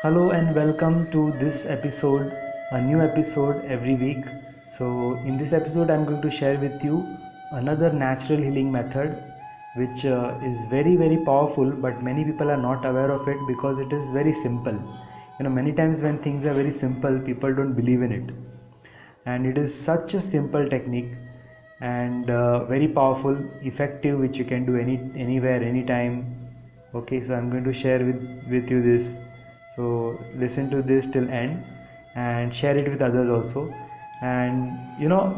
Hello and welcome to this episode, a new episode every week. So, in this episode, I'm going to share with you another natural healing method which is very powerful, but many people are not aware of it because it is very simple. Many times when things are very simple, people don't believe in it, and it is such a simple technique and very powerful, effective, which you can do anywhere, anytime. Okay, so I'm going to share with you this. So listen to this till end and share it with others also. And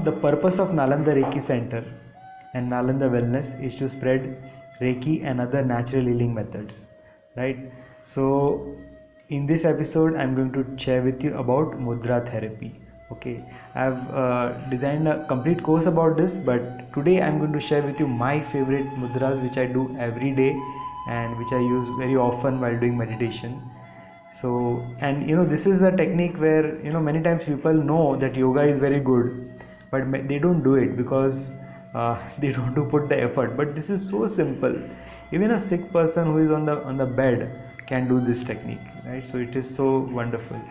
the purpose of Nalanda Reiki Center and Nalanda Wellness is to spread Reiki and other natural healing methods, right? So in this episode I'm going to share with you about Mudra Therapy. Okay, I've designed a complete course about this, but today I'm going to share with you my favorite mudras which I do every day and which I use very often while doing meditation. So, and this is a technique where many times people know that yoga is very good, but they don't do it because they don't do put the effort. But this is so simple. Even a sick person who is on the bed can do this technique, right? So it is so wonderful.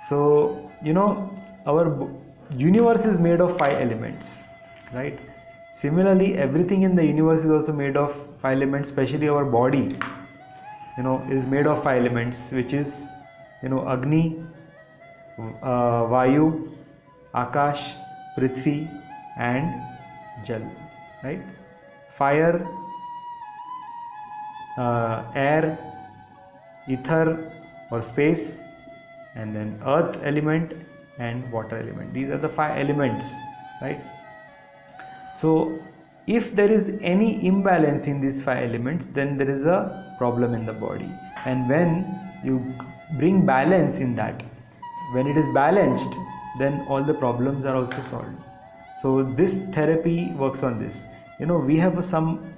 So our universe is made of 5 elements, right? Similarly, everything in the universe is also made of 5 elements, especially our body is made of 5 elements, which is Agni, Vayu, Akash, Prithvi and Jal, right? Fire, air, ether or space, and then earth element and water element. These are the 5 elements, right? So if there is any imbalance in these 5 elements, then there is a problem in the body. And when you bring balance in that, when it is balanced, then all the problems are also solved. So this therapy works on this. We have some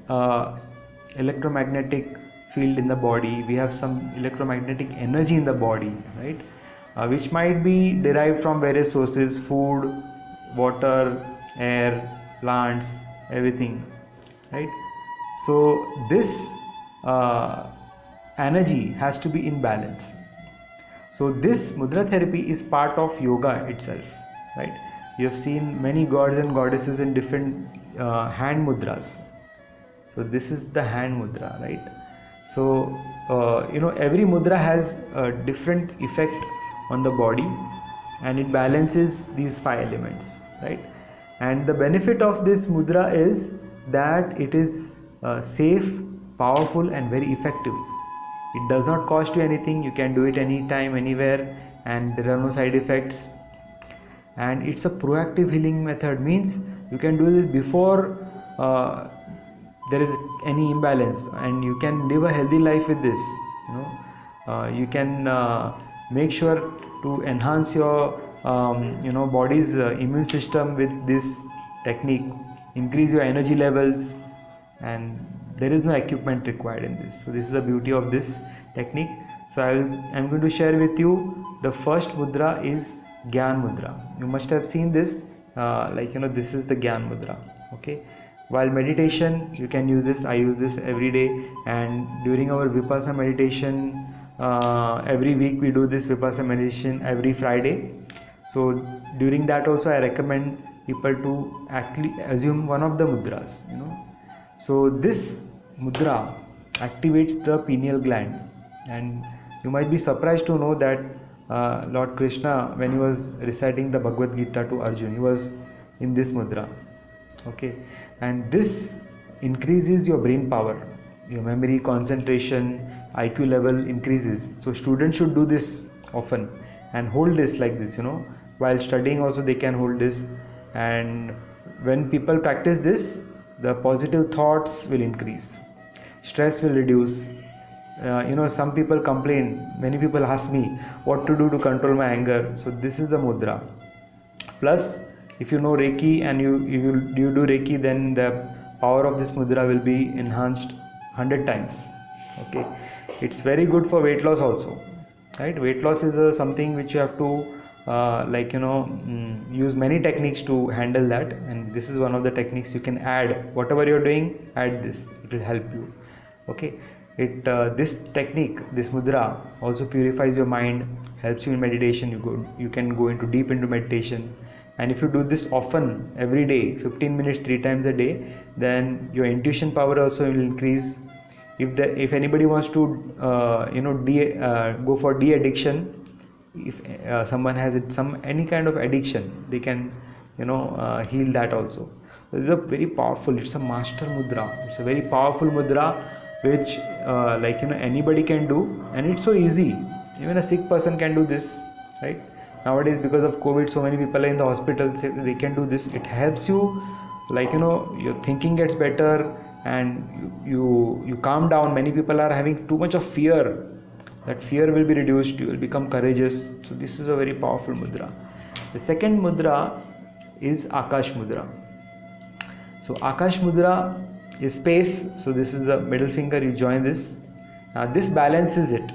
electromagnetic field in the body, we have some electromagnetic energy in the body, right? Which might be derived from various sources: food, water, air, plants, everything, right? So this energy has to be in balance. So this mudra therapy is part of yoga itself, right? You have seen many gods and goddesses in different hand mudras. So this is the hand mudra, right? So every mudra has a different effect on the body and it balances these 5 elements, right? And the benefit of this mudra is that it is safe, powerful and very effective. It does not cost you anything. You can do it anytime, anywhere, and there are no side effects. And it's a proactive healing method, means you can do this before there is any imbalance, and you can live a healthy life with this. You can make sure to enhance your body's immune system with this technique, increase your energy levels, and there is no equipment required in this. So this is the beauty of this technique. So I'm going to share with you the first mudra is GYAAN mudra. You must have seen this, this is the GYAAN mudra. Okay, while meditation you can use this. I use this every day, and during our Vipassana meditation every week we do this Vipassana meditation every Friday. So during that also I recommend people to actually assume one of the mudras. So this mudra activates the pineal gland, and you might be surprised to know that Lord Krishna, when he was reciting the Bhagavad Gita to Arjun, he was in this mudra. Okay, and this increases your brain power, your memory, concentration, IQ level increases. So students should do this often and hold this like this, while studying also they can hold this. And when people practice this, the positive thoughts will increase, stress will reduce. Some people complain, many people ask me what to do to control my anger. So this is the mudra. Plus, if you know Reiki and you do Reiki, then the power of this mudra will be enhanced 100 times. Okay, it's very good for weight loss also, right? Weight loss is something which you have to use many techniques to handle that, and this is one of the techniques. You can add whatever you're doing, add this, it will help you. Okay, This technique, this mudra, also purifies your mind, helps you in meditation. You can go deep into meditation, and if you do this often, every day, 15 minutes 3 times a day, then your intuition power also will increase. If anybody wants to go for de-addiction, if someone has any kind of addiction, they can heal that also. This is a very powerful, it's a master mudra, it's a very powerful mudra, which anybody can do, and it's so easy. Even a sick person can do this, right? Nowadays, because of COVID, so many people are in the hospital, they can do this. It helps you, your thinking gets better, and you calm down. Many people are having too much of fear. That fear will be reduced, you will become courageous. So this is a very powerful mudra. The second mudra is Akash mudra. So Akash mudra is space. So this is the middle finger, you join this. Now this balances it.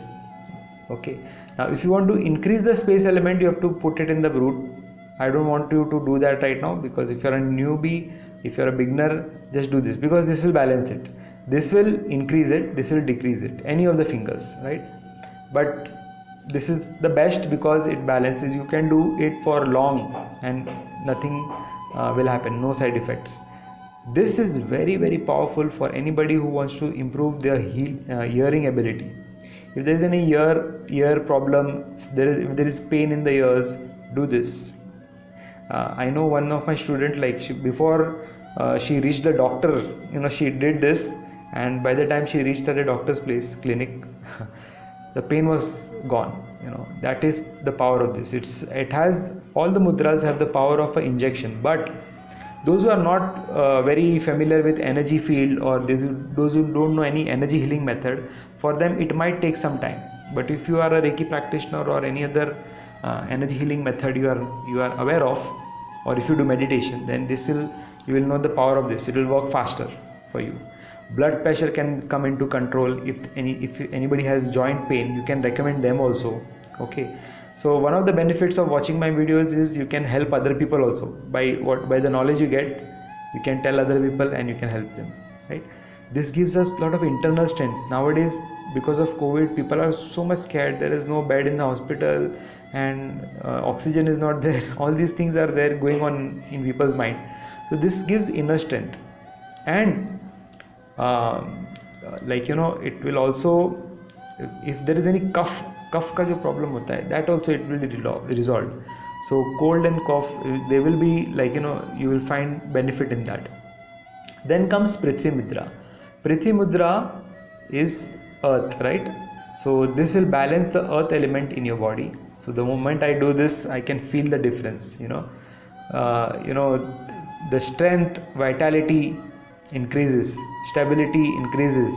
Okay. Now if you want to increase the space element, you have to put it in the root. I don't want you to do that right now, because if you're a newbie, if you're a beginner, just do this, because this will balance it. This will increase it, this will decrease it, any of the fingers, right? But this is the best because it balances. You can do it for long and nothing will happen, no side effects. This is very, very powerful for anybody who wants to improve their hearing ability. If there is any ear problem, if there is pain in the ears, do this. I know one of my students, before she reached the doctor, she did this, and by the time she reached at a doctor's clinic, the pain was gone. That is the power of this. It has, all the mudras have the power of an injection, but those who are not very familiar with energy field, or those who don't know any energy healing method, for them it might take some time. But if you are a Reiki practitioner or any other energy healing method you are aware of, or if you do meditation, then you will know the power of this. It will work faster for you. Blood pressure can come into control. If anybody has joint pain, you can recommend them also. Okay. So one of the benefits of watching my videos is you can help other people also. By the knowledge you get, you can tell other people and you can help them, right? This gives us a lot of internal strength. Nowadays, because of COVID, people are so much scared. There is no bed in the hospital, and oxygen is not there. All these things are there going on in people's mind. So this gives inner strength, and it will also, if there is any cough का जो problem होता है, that also it will be resolved. So cold and cough, they will be you will find benefit in that. Then comes PRITHVI mudra. PRITHVI mudra is earth, right? So this will balance the earth element in your body. So the moment I do this, I can feel the difference. The strength, vitality increases, stability increases,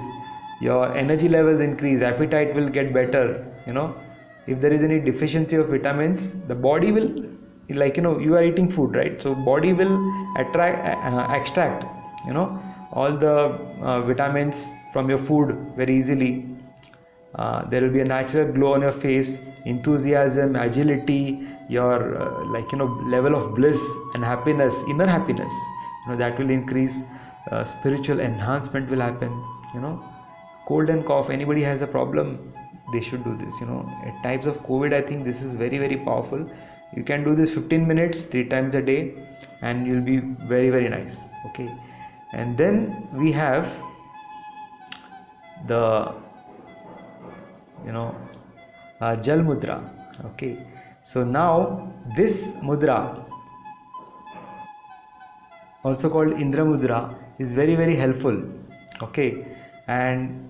your energy levels increase, appetite will get better. If there is any deficiency of vitamins, the body will, you are eating food, right? So body will extract all the vitamins from your food very easily. There will be a natural glow on your face, enthusiasm, agility, your level of bliss and happiness, inner happiness, that will increase. Spiritual enhancement will happen. Cold and cough, anybody has a problem, they should do this. At times of COVID, I think this is very, very powerful. You can do this 15 minutes 3 times a day, and you'll be very, very nice. Okay. And then we have the Jal mudra. Okay. So now this mudra, also called Indra mudra, is very, very helpful. Okay. And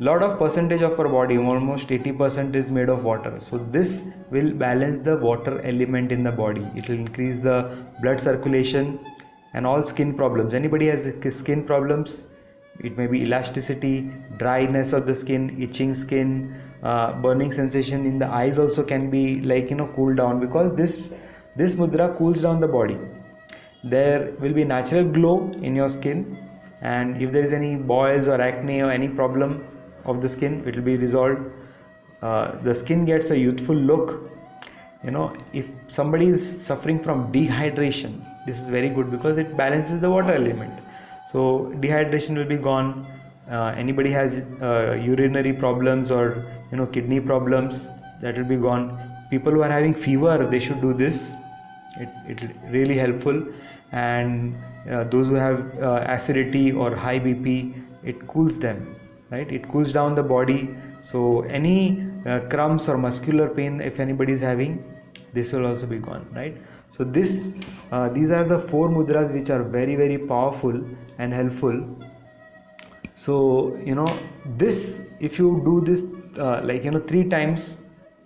lot of percentage of our body, almost 80%, is made of water. So this will balance the water element in the body. It will increase the blood circulation and all skin problems. Anybody has skin problems, it may be elasticity, dryness of the skin, itching skin, burning sensation in the eyes also can be cool down, because this mudra cools down the body. There will be natural glow in your skin, and if there is any boils or acne or any problem of the skin, it will be resolved. The skin gets a youthful look. If somebody is suffering from dehydration, this is very good because it balances the water element. So dehydration will be gone. Anybody has urinary problems or kidney problems, that will be gone. People who are having fever, they should do this. It really helpful. And those who have acidity or high BP, it cools them, right? It cools down the body. So any cramps or muscular pain, if anybody is having, this will also be gone, right? So these are the 4 mudras which are very, very powerful and helpful. So this, if you do this 3 times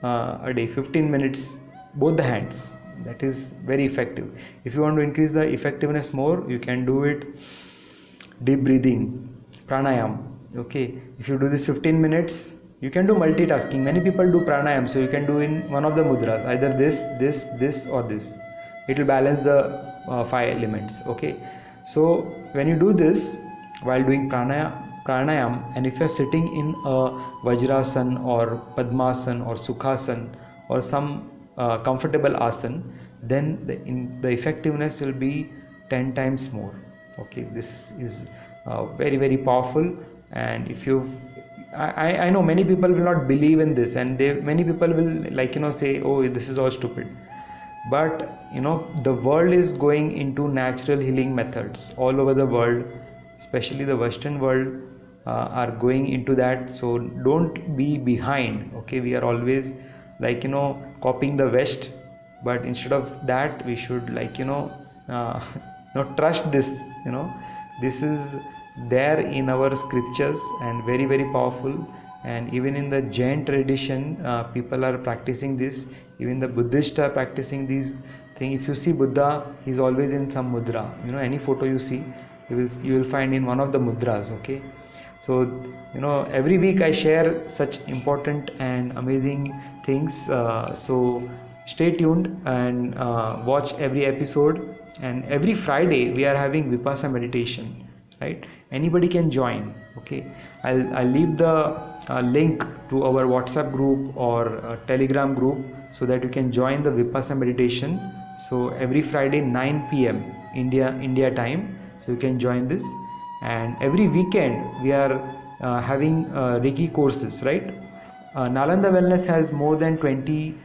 a day, 15 minutes, both the hands, that is very effective. If you want to increase the effectiveness more, you can do it deep breathing, pranayam. Okay, if you do this 15 minutes, you can do multitasking. Many people do pranayam, so you can do in one of the mudras, either this or this. It will balance the 5 elements. Okay, so when you do this while doing pranayam, and if you are sitting in a vajrasan or padmasan or sukhasan or some comfortable asan, then the effectiveness will be 10 times more. Okay, this is very, very powerful. And if you I know many people will not believe in this, and many people will say, oh, this is all stupid. But the world is going into natural healing methods all over the world, especially the Western world are going into that. So don't be behind. Okay, we are always copying the West, but instead of that we should trust this. This is there in our scriptures and very, very powerful. And even in the Jain tradition, people are practicing this. Even the Buddhists are practicing these things. If you see Buddha, he's always in some mudra. Any photo you see, you will find in one of the mudras. Okay, so every week I share such important and amazing things. So stay tuned and watch every episode. And every Friday we are having Vipassana meditation, right? Anybody can join. Okay, I'll leave the link to our WhatsApp group or Telegram group, so that you can join the Vipassana meditation. So every Friday 9 p.m. India time, so you can join this. And every weekend we are having Reiki courses, right? Nalanda Wellness has more than 20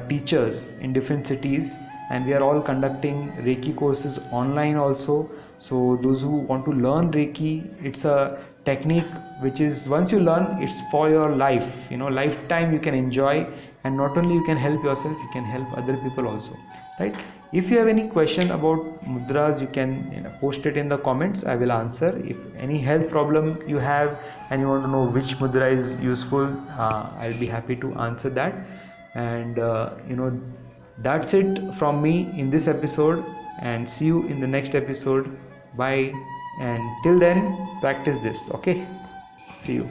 teachers in different cities, and we are all conducting Reiki courses online also. So those who want to learn Reiki, it's a technique which is, once you learn, it's for your life, lifetime you can enjoy. And not only you can help yourself, you can help other people also, right? If you have any question about mudras, you can post it in the comments. I will answer. If any health problem you have and you want to know which mudra is useful, I'll be happy to answer that. And that's it from me in this episode, and see you in the next episode. Bye, and till then, practice this. Okay, see you.